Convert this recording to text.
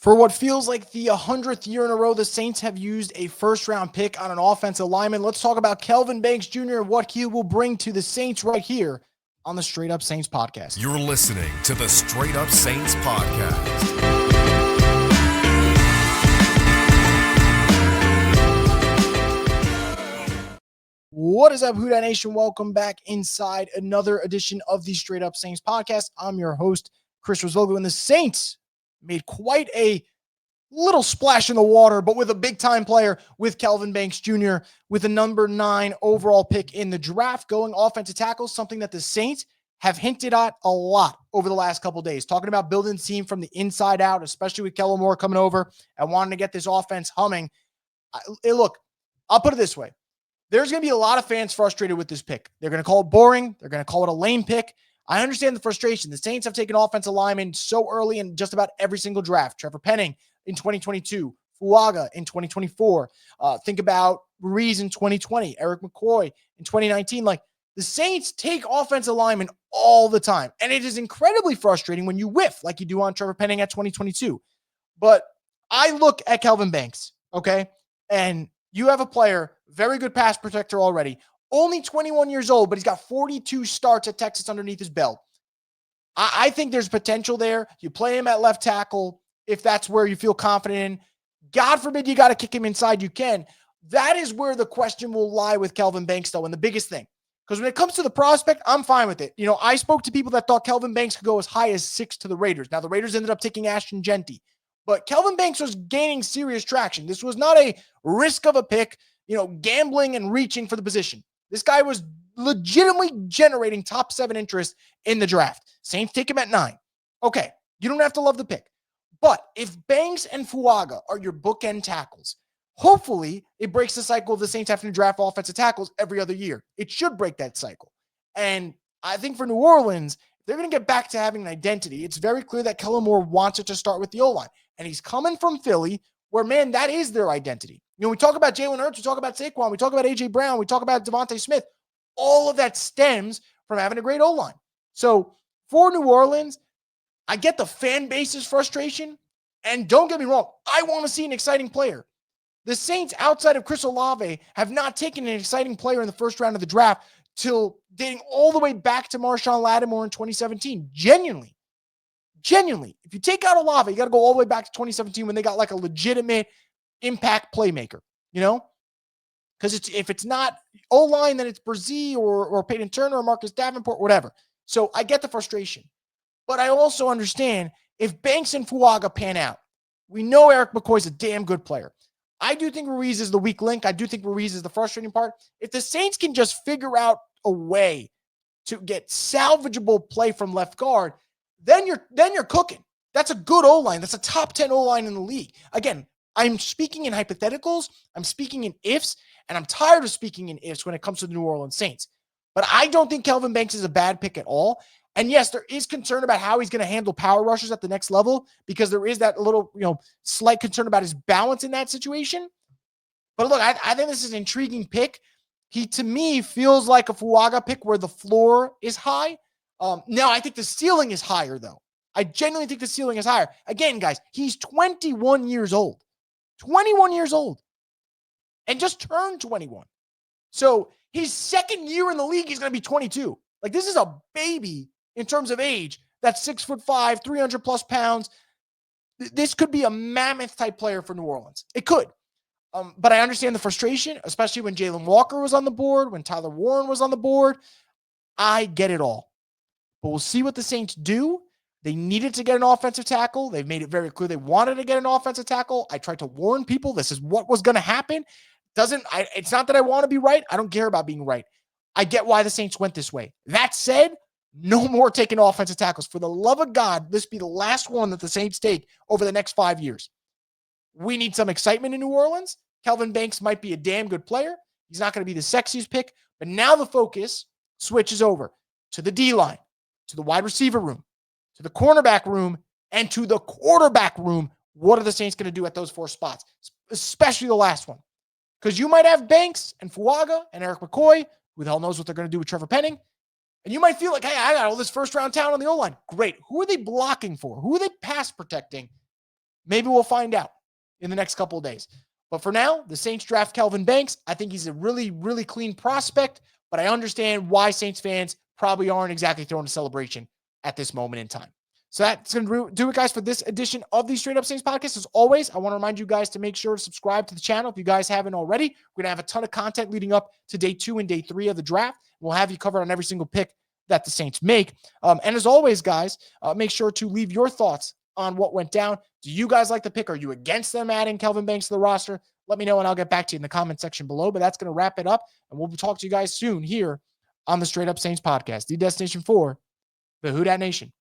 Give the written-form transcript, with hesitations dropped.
For what feels like the 100th year in a row, the Saints have used a first-round pick on an offensive lineman. Let's talk about Kelvin Banks Jr. and what he will bring to the Saints right here on the Straight Up Saints podcast. You're listening to the Straight Up Saints podcast. What is up, Houdat Nation? Welcome back inside another edition of the Straight Up Saints podcast. I'm your host, Chris Rosvogo, and the Saints made quite a little splash in the water, but with a big-time player with Kelvin Banks Jr., with a number 9 overall pick in the draft, going offensive tackle, something that the Saints have hinted at a lot over the last couple of days, talking about building the team from the inside out, especially with Kellen Moore coming over and wanting to get this offense humming. Look, I'll put it this way. There's going to be a lot of fans frustrated with this pick. They're going to call it boring. They're going to call it a lame pick. I understand the frustration. The Saints have taken offensive linemen so early in just about every single draft. Trevor Penning in 2022, Fuaga in 2024. Think about Ruiz in 2020, Eric McCoy in 2019. Like, the Saints take offensive linemen all the time, and it is incredibly frustrating when you whiff like you do on Trevor Penning at 2022. But I look at Kelvin Banks, okay, and you have a player, very good pass protector already, only 21 years old, but he's got 42 starts at Texas underneath his belt. I think there's potential there. You play him at left tackle if that's where you feel confident in. God forbid you got to kick him inside, you can. That is where the question will lie with Kelvin Banks, though, and the biggest thing. Because when it comes to the prospect, I'm fine with it. You know, I spoke to people that thought Kelvin Banks could go as high as 6 to the Raiders. Now, the Raiders ended up taking Ashton Genty. But Kelvin Banks was gaining serious traction. This was not a risk of a pick, gambling and reaching for the position. This guy was legitimately generating top 7 interest in the draft. Saints take him at 9. Okay, you don't have to love the pick. But if Banks and Fuaga are your bookend tackles, hopefully it breaks the cycle of the Saints having to draft offensive tackles every other year. It should break that cycle. And I think for New Orleans, they're going to get back to having an identity. It's very clear that Kellen Moore wants it to start with the O-line. And he's coming from Philly, where, man, that is their identity. We talk about Jalen Hurts, we talk about Saquon, we talk about A.J. Brown, we talk about Devontae Smith. All of that stems from having a great O-line. So for New Orleans, I get the fan base's frustration. And don't get me wrong, I want to see an exciting player. The Saints, outside of Chris Olave, have not taken an exciting player in the first round of the draft till dating all the way back to Marshawn Lattimore in 2017. Genuinely. If you take out Olave, you got to go all the way back to 2017 when they got like a legitimate impact playmaker, Because if it's not O-line, then it's Brzee or Peyton Turner or Marcus Davenport, whatever. So I get the frustration. But I also understand if Banks and Fuaga pan out, we know Eric McCoy's a damn good player. I do think Ruiz is the weak link. I do think Ruiz is the frustrating part. If the Saints can just figure out a way to get salvageable play from left guard, then you're cooking. That's a good O-line. That's a top 10 O-line in the league. Again, I'm speaking in hypotheticals. I'm speaking in ifs, and I'm tired of speaking in ifs when it comes to the New Orleans Saints. But I don't think Kelvin Banks is a bad pick at all. And yes, there is concern about how he's going to handle power rushers at the next level because there is that little, slight concern about his balance in that situation. But look, I think this is an intriguing pick. He, to me, feels like a Fuaga pick where the floor is high. Now, I think the ceiling is higher, though. I genuinely think the ceiling is higher. Again, guys, he's 21 years old. 21 years old. And just turned 21. So his second year in the league, he's going to be 22. Like, this is a baby in terms of age. That's 6'5", 300 plus pounds. This could be a mammoth type player for New Orleans. It could. But I understand the frustration, especially when Jalen Walker was on the board, when Tyler Warren was on the board. I get it all. But we'll see what the Saints do. They needed to get an offensive tackle. They've made it very clear they wanted to get an offensive tackle. I tried to warn people this is what was going to happen. It's not that I want to be right. I don't care about being right. I get why the Saints went this way. That said, no more taking offensive tackles. For the love of God, this be the last one that the Saints take over the next 5 years. We need some excitement in New Orleans. Kelvin Banks might be a damn good player. He's not going to be the sexiest pick, but now the focus switches over to the D-line, to the wide receiver room, to the cornerback room, and to the quarterback room. What are the Saints going to do at those 4 spots, especially the last one? Because you might have Banks and Fuaga and Eric McCoy. Who the hell knows what they're going to do with Trevor Penning? And you might feel like, hey, I got all this first-round talent on the O-line. Great. Who are they blocking for? Who are they pass protecting? Maybe we'll find out in the next couple of days. But for now, the Saints draft Kelvin Banks. I think he's a really, really clean prospect, but I understand why Saints fans probably aren't exactly throwing a celebration at this moment in time. So that's going to do it, guys, for this edition of the Straight Up Saints podcast. As always, I want to remind you guys to make sure to subscribe to the channel if you guys haven't already. We're going to have a ton of content leading up to day 2 and day 3 of the draft. We'll have you covered on every single pick that the Saints make. And as always, guys, make sure to leave your thoughts on what went down. Do you guys like the pick? Are you against them adding Kelvin Banks to the roster? Let me know and I'll get back to you in the comment section below. But that's going to wrap it up. And we'll talk to you guys soon here on the Straight Up Saints podcast, the destination for the Who Dat Nation.